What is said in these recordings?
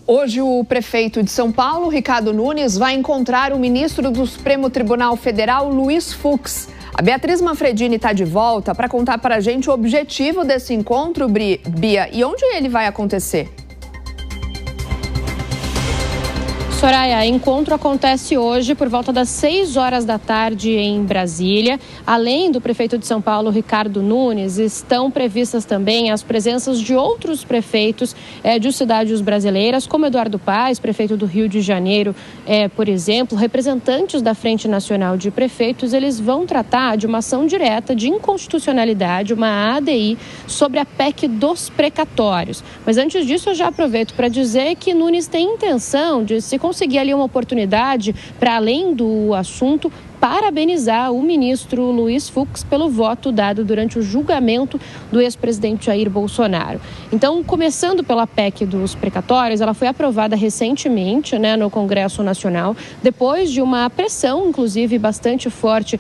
Hoje, o prefeito de São Paulo, Ricardo Nunes, vai encontrar o ministro do Supremo Tribunal Federal, Luiz Fux. A Beatriz Manfredini está de volta para contar para a gente o objetivo desse encontro, Bia, e onde ele vai acontecer. Soraya, encontro acontece hoje por volta das 6 horas da tarde em Brasília. Além do prefeito de São Paulo, Ricardo Nunes, estão previstas também as presenças de outros prefeitos de cidades brasileiras, como Eduardo Paes, prefeito do Rio de Janeiro, por exemplo, representantes da Frente Nacional de Prefeitos. Eles vão tratar de uma ação direta de inconstitucionalidade, uma ADI, sobre a PEC dos precatórios. Mas antes disso, eu já aproveito para dizer que Nunes tem intenção de se conseguir ali uma oportunidade para, além do assunto, parabenizar o ministro Luiz Fux pelo voto dado durante o julgamento do ex-presidente Jair Bolsonaro. Então, começando pela PEC dos precatórios, ela foi aprovada recentemente, no Congresso Nacional, depois de uma pressão, inclusive, bastante forte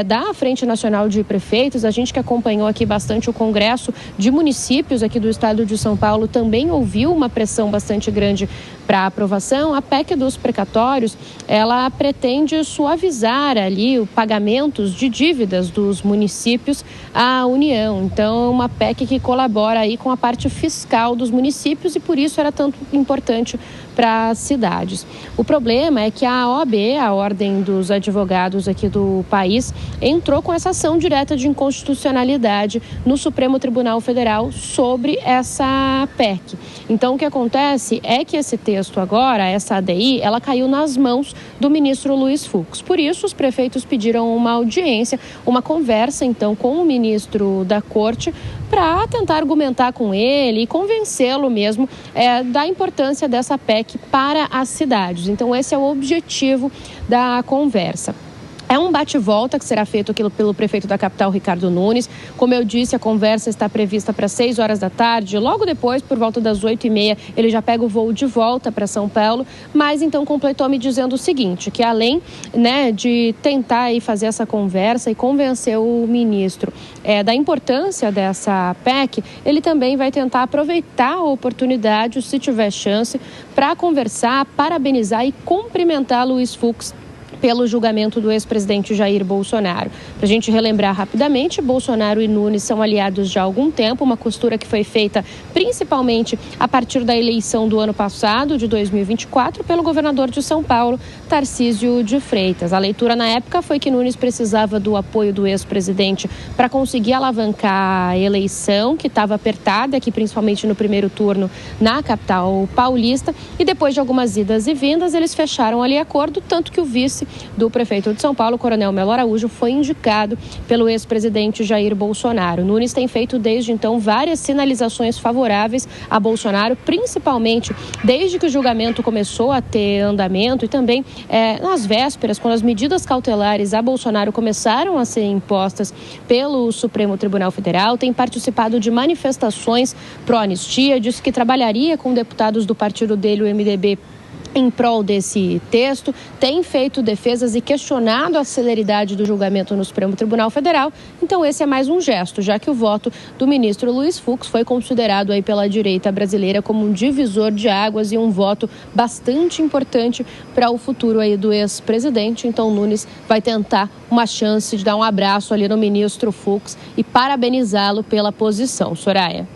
da Frente Nacional de Prefeitos. A gente que acompanhou aqui bastante o Congresso de Municípios aqui do estado de São Paulo também ouviu uma pressão bastante grande para a aprovação. A PEC dos precatórios, ela pretende suavizar ali os pagamentos de dívidas dos municípios à União. Então, é uma PEC que colabora aí com a parte fiscal dos municípios e por isso era tanto importante para as cidades. O problema é que a OAB, a Ordem dos Advogados aqui do país, entrou com essa ação direta de inconstitucionalidade no Supremo Tribunal Federal sobre essa PEC. Então, o que acontece é que esse texto agora, essa ADI, ela caiu nas mãos do ministro Luiz Fux. Por isso, os prefeitos pediram uma audiência, uma conversa, então, com o ministro da Corte para tentar argumentar com ele e convencê-lo mesmo da importância dessa PEC para as cidades. Então, esse é o objetivo da conversa. É um bate-volta que será feito aqui pelo prefeito da capital, Ricardo Nunes. Como eu disse, a conversa está prevista para 6 horas da tarde. Logo depois, por volta das 8h30, ele já pega o voo de volta para São Paulo. Mas então completou me dizendo o seguinte, que além de tentar aí fazer essa conversa e convencer o ministro da importância dessa PEC, ele também vai tentar aproveitar a oportunidade, se tiver chance, para conversar, parabenizar e cumprimentar Luiz Fux pelo julgamento do ex-presidente Jair Bolsonaro. Para a gente relembrar rapidamente, Bolsonaro e Nunes são aliados já há algum tempo, uma costura que foi feita principalmente a partir da eleição do ano passado, de 2024, pelo governador de São Paulo, Tarcísio de Freitas. A leitura na época foi que Nunes precisava do apoio do ex-presidente para conseguir alavancar a eleição, que estava apertada aqui, principalmente no primeiro turno na capital paulista, e depois de algumas idas e vindas, eles fecharam ali acordo, tanto que o vice do prefeito de São Paulo, Coronel Melo Araújo, foi indicado pelo ex-presidente Jair Bolsonaro. Nunes tem feito desde então várias sinalizações favoráveis a Bolsonaro, principalmente desde que o julgamento começou a ter andamento e também nas vésperas, quando as medidas cautelares a Bolsonaro começaram a ser impostas pelo Supremo Tribunal Federal. Tem participado de manifestações pró-anistia, disse que trabalharia com deputados do partido dele, o MDB, em prol desse texto, tem feito defesas e questionado a celeridade do julgamento no Supremo Tribunal Federal. Então, esse é mais um gesto, já que o voto do ministro Luiz Fux foi considerado aí pela direita brasileira como um divisor de águas e um voto bastante importante para o futuro aí do ex-presidente. Então, Nunes vai tentar uma chance de dar um abraço ali no ministro Fux e parabenizá-lo pela posição. Soraya.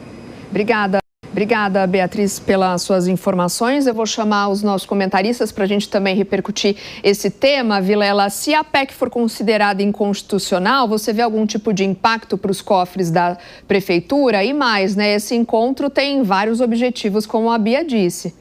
Obrigada, Beatriz, pelas suas informações. Eu vou chamar os nossos comentaristas para a gente também repercutir esse tema. Vilela, se a PEC for considerada inconstitucional, você vê algum tipo de impacto para os cofres da prefeitura? E mais, esse encontro tem vários objetivos, como a Bia disse.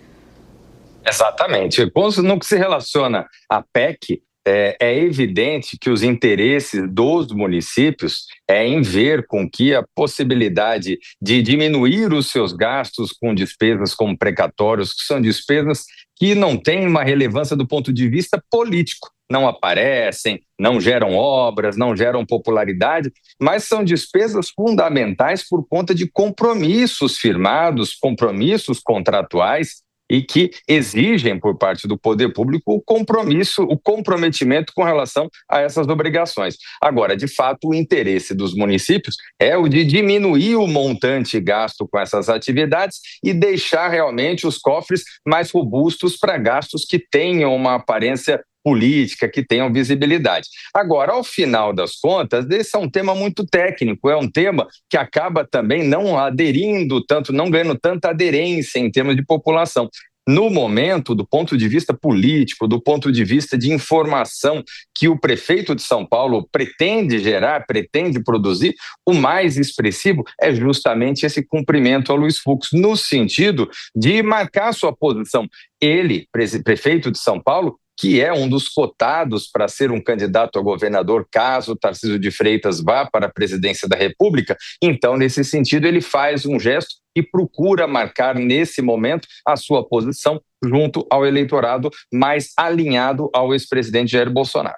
Exatamente. No que se relaciona à PEC, é evidente que os interesses dos municípios em ver com que a possibilidade de diminuir os seus gastos com despesas como precatórios, que são despesas que não têm uma relevância do ponto de vista político, não aparecem, não geram obras, não geram popularidade, mas são despesas fundamentais por conta de compromissos firmados, compromissos contratuais e que exigem por parte do poder público o compromisso, o comprometimento com relação a essas obrigações. Agora, de fato, o interesse dos municípios é o de diminuir o montante gasto com essas atividades e deixar realmente os cofres mais robustos para gastos que tenham uma aparência política, que tenham visibilidade. Agora, ao final das contas, esse é um tema muito técnico, é um tema que acaba também não aderindo tanto, não ganhando tanta aderência em termos de população. No momento, do ponto de vista político, do ponto de vista de informação que o prefeito de São Paulo pretende gerar, pretende produzir, o mais expressivo é justamente esse cumprimento ao Luiz Fux, no sentido de marcar sua posição. Ele, prefeito de São Paulo, que é um dos cotados para ser um candidato a governador caso Tarcísio de Freitas vá para a presidência da República. Então, nesse sentido, ele faz um gesto e procura marcar, nesse momento, a sua posição junto ao eleitorado mais alinhado ao ex-presidente Jair Bolsonaro.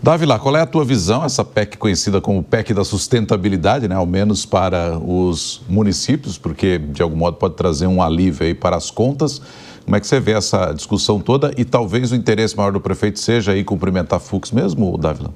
Dávila, qual é a tua visão, essa PEC conhecida como PEC da sustentabilidade, né, ao menos para os municípios, porque, de algum modo, pode trazer um alívio aí para as contas. Como é que você vê essa discussão toda e talvez o interesse maior do prefeito seja aí cumprimentar Fux mesmo, Dávila?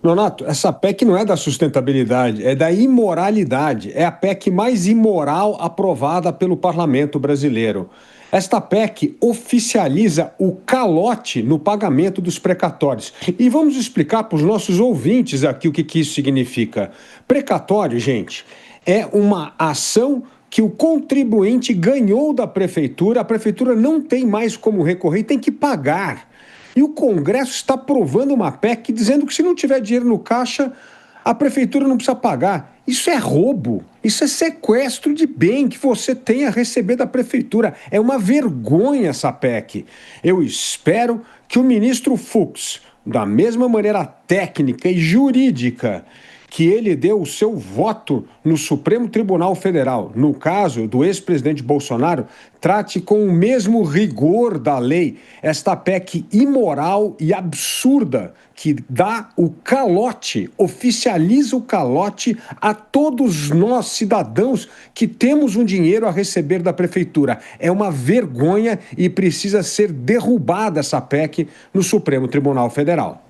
Nonato, essa PEC não é da sustentabilidade, é da imoralidade. É a PEC mais imoral aprovada pelo parlamento brasileiro. Esta PEC oficializa o calote no pagamento dos precatórios. E vamos explicar para os nossos ouvintes aqui o que isso significa. Precatório, gente, é uma ação que o contribuinte ganhou da prefeitura, a prefeitura não tem mais como recorrer, tem que pagar. E o Congresso está aprovando uma PEC dizendo que se não tiver dinheiro no caixa, a prefeitura não precisa pagar. Isso é roubo, isso é sequestro de bem que você tem a receber da prefeitura. É uma vergonha essa PEC. Eu espero que o ministro Fux, da mesma maneira técnica e jurídica que ele deu o seu voto no Supremo Tribunal Federal, no caso do ex-presidente Bolsonaro, trate com o mesmo rigor da lei esta PEC imoral e absurda que dá o calote, oficializa o calote a todos nós, cidadãos, que temos um dinheiro a receber da prefeitura. É uma vergonha e precisa ser derrubada essa PEC no Supremo Tribunal Federal.